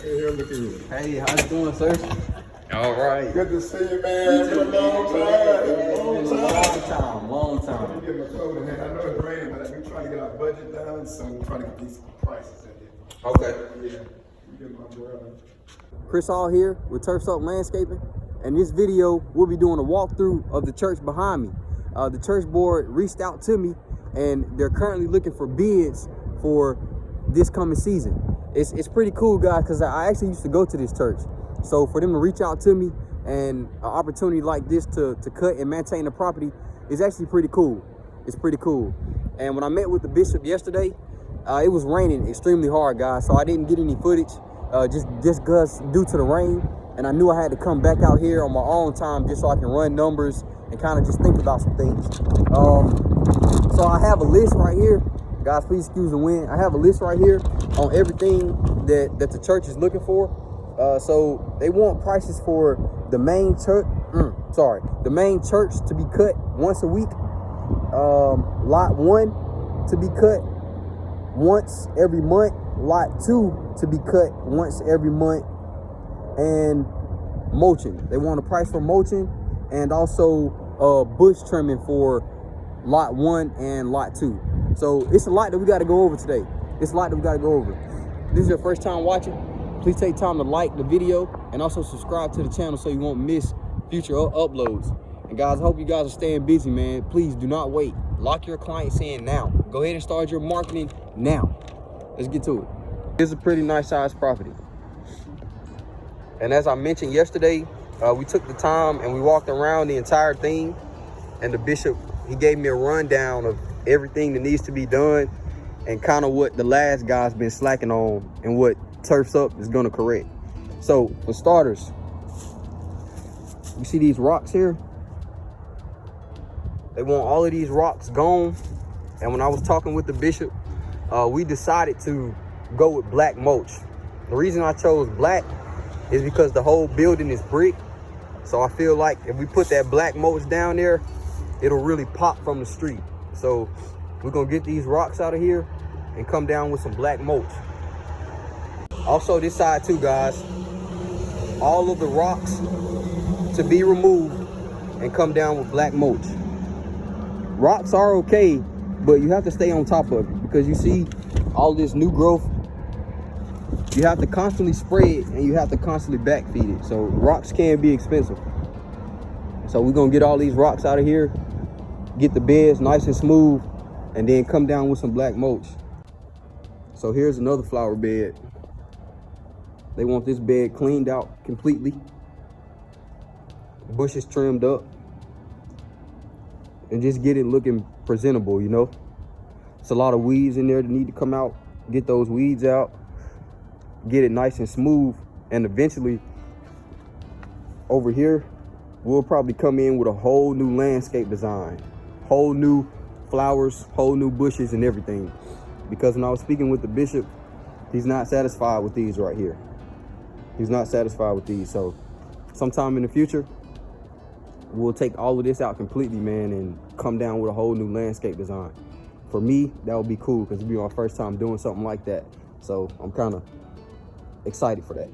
Here, look at you. Hey, how's it going, sir? All right. Good to see you, man. It's been a long time. Long I'm time. getting my coat in hand. I know it's raining, but we're trying to get our budget down, so we're trying to get these prices in here. Okay. Yeah. We get my brother. Chris Hall here with Turfs Up Landscaping. And this video, we'll be doing a walkthrough of the church behind me. The church board reached out to me, and they're currently looking for bids for this coming season. It's pretty cool, guys, because I actually used to go to this church. So for them to reach out to me and an opportunity like this to cut and maintain the property is actually pretty cool. It's pretty cool. And when I met with the bishop yesterday, it was raining extremely hard, guys, so I didn't get any footage just because due to the rain. And I knew I had to come back out here on my own time just so I can run numbers and kind of just think about some things. So I have a list right here. Guys, please excuse the wind. I have a list right here on everything that the church is looking for. So they want prices for the main church, the main church to be cut once a week. Lot 1 to be cut once every month. Lot 2 to be cut once every month. And mulching. They want a price for mulching and also bush trimming for lot 1 and lot 2. So it's a lot that we got to go over today. It's a lot that we got to go over. If this is your first time watching, please take time to like the video and also subscribe to the channel so you won't miss future uploads. And guys, I hope you guys are staying busy, man. Please do not wait. Lock your clients in now. Go ahead and start your marketing now. Let's get to it. This is a pretty nice sized property. And as I mentioned yesterday, we took the time and we walked around the entire thing. And the bishop, he gave me a rundown of everything that needs to be done and kind of what the last guy's been slacking on and what Turfs Up is gonna correct. So for starters, you see these rocks here? They want all of these rocks gone. And when I was talking with the bishop, we decided to go with black mulch. The reason I chose black is because the whole building is brick. So I feel like if we put that black mulch down there, it'll really pop from the street. So we're gonna get these rocks out of here and come down with some black mulch. Also this side too, guys, all of the rocks to be removed and come down with black mulch. Rocks are okay, but you have to stay on top of it because you see all this new growth. You have to constantly spray it and you have to constantly backfeed it. So rocks can be expensive. So we're gonna get all these rocks out of here, get the beds nice and smooth, and then come down with some black mulch. So here's another flower bed. They want this bed cleaned out completely. Bushes trimmed up. And just get it looking presentable, you know? It's a lot of weeds in there that need to come out. Get those weeds out. Get it nice and smooth, and eventually over here we'll probably come in with a whole new landscape design, whole new flowers, whole new bushes and everything. Because when I was speaking with the bishop, he's not satisfied with these right here. He's not satisfied with these. So sometime in the future we'll take all of this out completely, man, and come down with a whole new landscape design. For me, that would be cool because it'd be my first time doing something like that. So I'm kind of excited for that.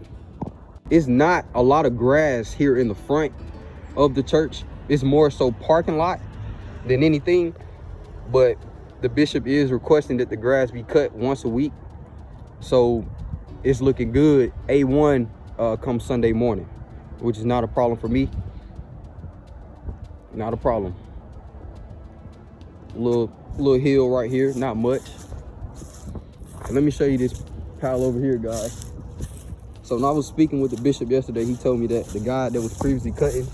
It's not a lot of grass here in the front of the church. It's more so parking lot than anything, but the bishop is requesting that the grass be cut once a week. So it's looking good A1 come Sunday morning, which is not a problem for me. Not a problem. Little hill right here, not much. And let me show you this pile over here, guys. So when I was speaking with the bishop yesterday, he told me that the guy that was previously cutting,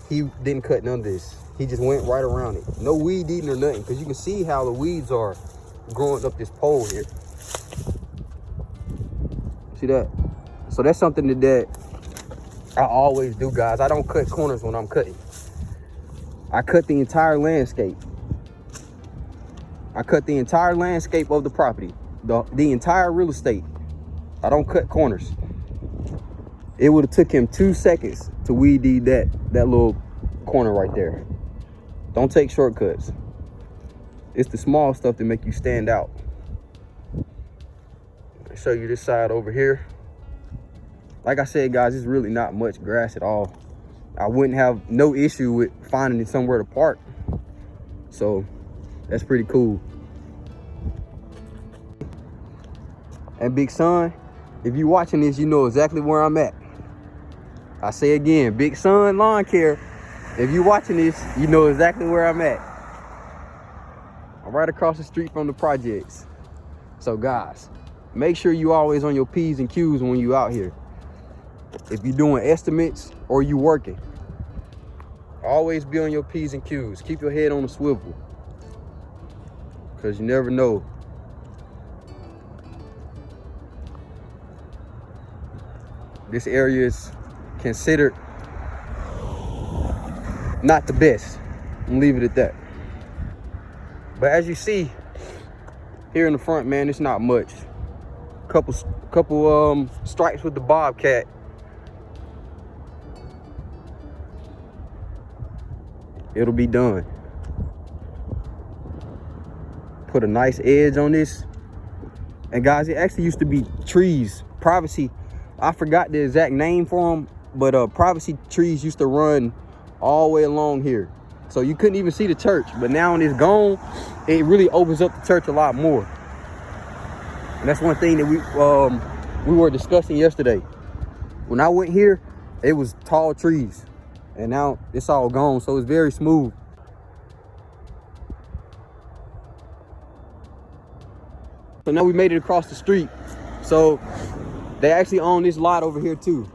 he didn't cut none of this. He just went right around it. No weed eating or nothing, because you can see how the weeds are growing up this pole here. See that? So that's something that I always do, guys. I don't cut corners when I'm cutting. I cut the entire landscape. I cut the entire landscape of the property, the entire real estate. I don't cut corners. It would have took him 2 seconds to weed eat that little corner right there. Don't take shortcuts. It's the small stuff that make you stand out. I'll show you this side over here. like I said, guys, it's really not much grass at all. I wouldn't have no issue with finding it somewhere to park. So that's pretty cool. And Big Son, if you're watching this, you know exactly where I'm at. I say again, Big Son Lawn Care, if you're watching this, you know exactly where I'm at. I'm right across the street from the projects. So guys, make sure you always on your P's and Q's when you out here. If you're doing estimates or you working, always be on your P's and Q's. Keep your head on the swivel, because you never know. This area is considered not the best. I'm gonna leave it at that. But as you see here in the front, man, it's not much. Couple stripes with the Bobcat. It'll be done. Put a nice edge on this. And guys, it actually used to be trees, privacy. I forgot the exact name for them, but privacy trees used to run all the way along here. So you couldn't even see the church, but now when it's gone, it really opens up the church a lot more. And that's one thing that we were discussing yesterday. When I went here, it was tall trees, and now it's all gone, so it's very smooth. So now we made it across the street. So they actually own this lot over here too.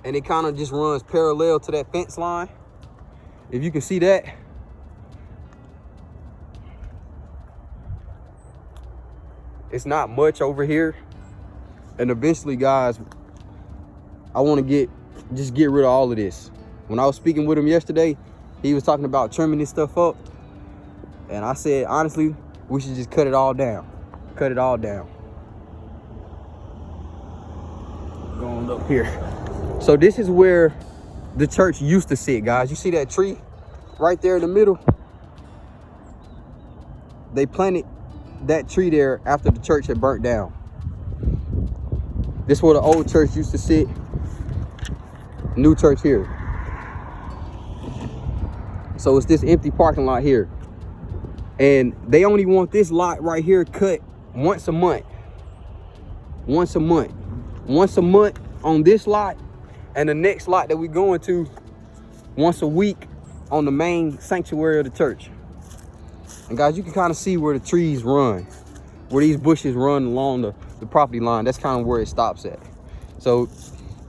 And it kind of just runs parallel to that fence line. If you can see that. It's not much over here. And eventually, guys, I want to just get rid of all of this. When I was speaking with him yesterday, he was talking about trimming this stuff up. And I said, honestly, we should just cut it all down. Cut it all down. Going up here. So this is where the church used to sit, guys. You see that tree right there in the middle? They planted that tree there after the church had burnt down. This is where the old church used to sit. New church here. So it's this empty parking lot here. And they only want this lot right here cut once a month. Once a month. Once a month on this lot. And the next lot that we're going to once a week on the main sanctuary of the church. And guys, you can kind of see where the trees run, where these bushes run along the property line. That's kind of where it stops at. So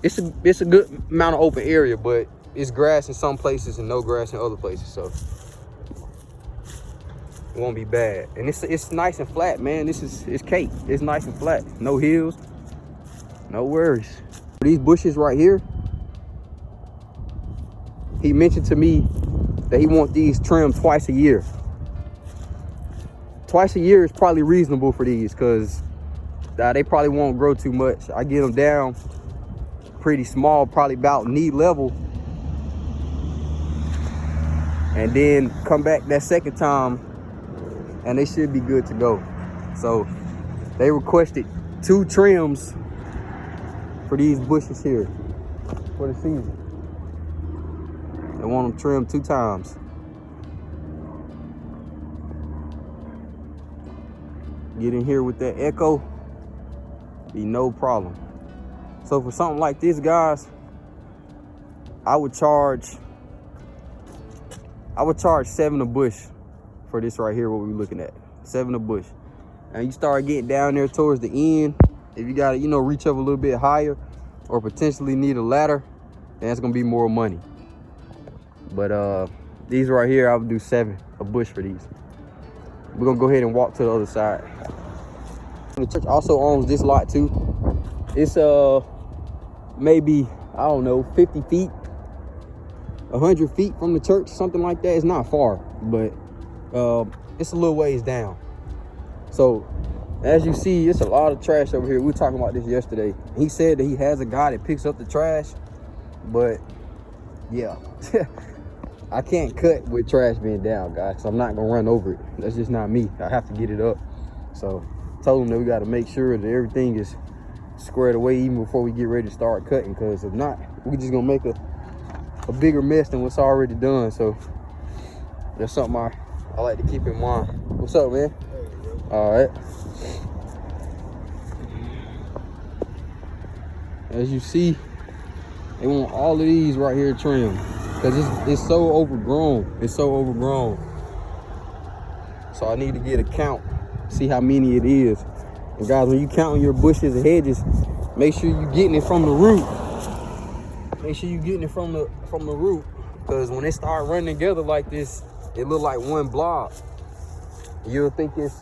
it's a good amount of open area, but it's grass in some places and no grass in other places. So it won't be bad. And it's nice and flat, man. It's cake. It's nice and flat. No hills, no worries. These bushes right here, he mentioned to me that he wants these trimmed twice a year. Twice a year is probably reasonable for these, because they probably won't grow too much. I get them down pretty small, probably about knee level, and then come back that second time and they should be good to go. So they requested 2 trims for these bushes here for the season. They want them trimmed 2 times. Get in here with that echo, be no problem. So for something like this, guys, I would charge 7 a bush for this right here, what we're looking at. 7 a bush. And you start getting down there towards the end, if you gotta, reach up a little bit higher or potentially need a ladder, then it's gonna be more money. But these right here, I would do 7 a bush for these. We're gonna go ahead and walk to the other side. The church also owns this lot too. It's maybe, I don't know, 50 feet, 100 feet from the church, something like that. It's not far, but it's a little ways down. So as you see, it's a lot of trash over here. We were talking about this yesterday. He said that he has a guy that picks up the trash, but yeah, I can't cut with trash being down, guys. So I'm not gonna run over it. That's just not me. I have to get it up. So told him that we got to make sure that everything is squared away even before we get ready to start cutting, because if not, we're just gonna make a bigger mess than what's already done. So that's something I like to keep in mind. What's up, man? All right. As you see, they want all of these right here trimmed, because it's so overgrown. It's so overgrown. So I need to get a count, see how many it is. And guys, when you counting your bushes and hedges, make sure you're getting it from the root. Make sure you're getting it from the root, because when they start running together like this, it look like one blob. You'll think it's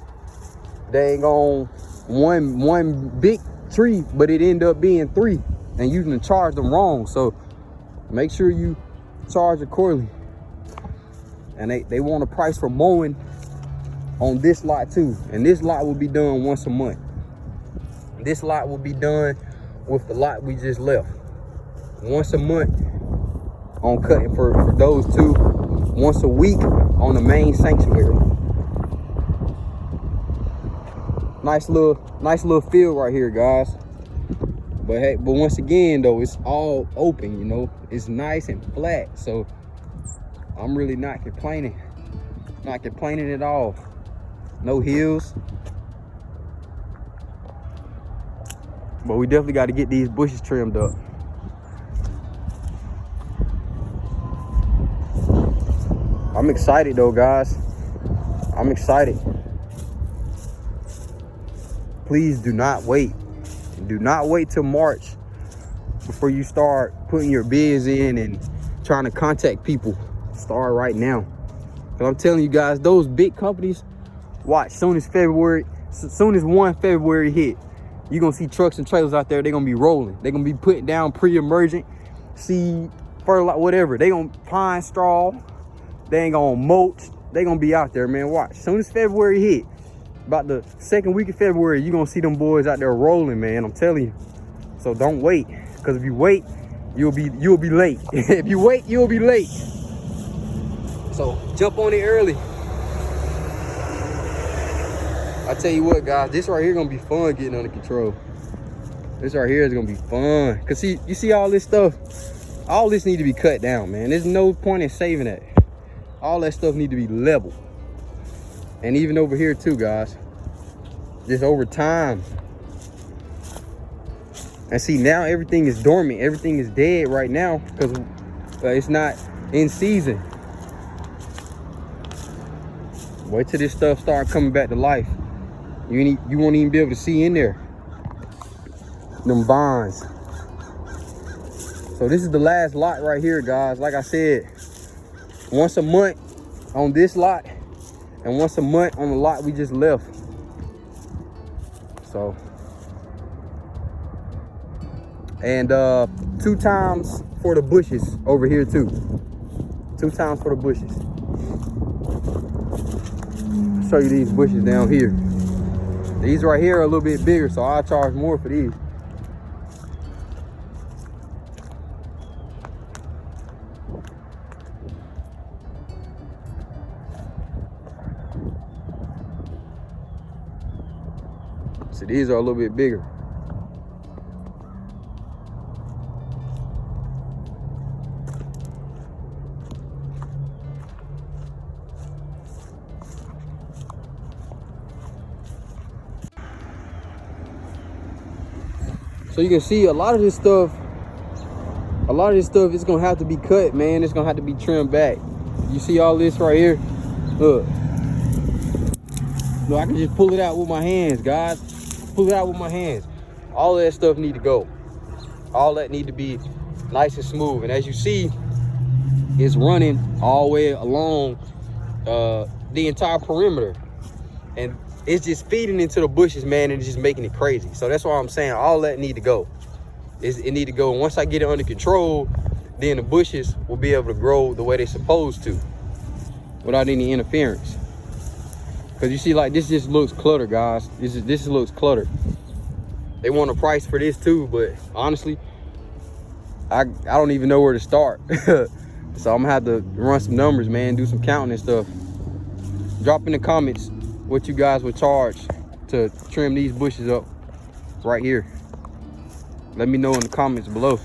dang on one big tree, but it end up being 3, and you can charge them wrong. So make sure you charge accordingly. And they want a price for mowing on this lot too, and this lot will be done once a month. This lot will be done with the lot we just left. Once a month on cutting for those two. Once a week on the main sanctuary. Nice little field right here, guys. But hey, but once again though, it's all open, you know. It's nice and flat, so I'm really not complaining. Not complaining at all. No hills. But we definitely got to get these bushes trimmed up. I'm excited though, guys. I'm excited. Please do not wait. Do not wait till March before you start putting your bids in and trying to contact people. Start right now. Because I'm telling you guys, those big companies, watch, soon as 1 February hit, you're going to see trucks and trailers out there. They're going to be rolling. They're going to be putting down pre-emergent seed, fertilizer, whatever. They're going to pine straw. They ain't going to mulch. They're going to be out there, man. Watch. Soon as February hit, about the 2nd week of February, you're going to see them boys out there rolling, man. I'm telling you. So don't wait. Because if you wait, you'll be late. If you wait, you'll be late. So jump on it early. I tell you what, guys, this right here gonna be fun getting under control. This right here is gonna be fun. Cause see, you see all this stuff, all this need to be cut down, man. There's no point in saving that. All that stuff need to be leveled. And even over here too, guys. Just over time. And see, now everything is dormant. Everything is dead right now because it's not in season. Wait till this stuff start coming back to life. You won't even be able to see in there. Them vines. So this is the last lot right here, guys. Like I said, once a month on this lot and once a month on the lot we just left. So, and 2 times for the bushes over here too. 2 times for the bushes. Show you these bushes down here. These right here are a little bit bigger, so I'll charge more for these. So these are a little bit bigger. So you can see a lot of this stuff is gonna have to be cut, man. It's gonna have to be trimmed back. You see all this right here? Look, I can just pull it out with my hands, guys. Pull it out with my hands. All of that stuff need to go. All that need to be nice and smooth. And as you see, it's running all the way along the entire perimeter. And it's just feeding into the bushes, man, and it's just making it crazy. So that's why I'm saying all that need to go. It need to go. And once I get it under control, then the bushes will be able to grow the way they're supposed to without any interference. Because you see, like, this just looks cluttered, guys. This looks cluttered. They want a price for this too, but honestly, I don't even know where to start. So I'm gonna have to run some numbers, man, do some counting and stuff. Drop in the comments what you guys would charge to trim these bushes up right here. Let me know in the comments below.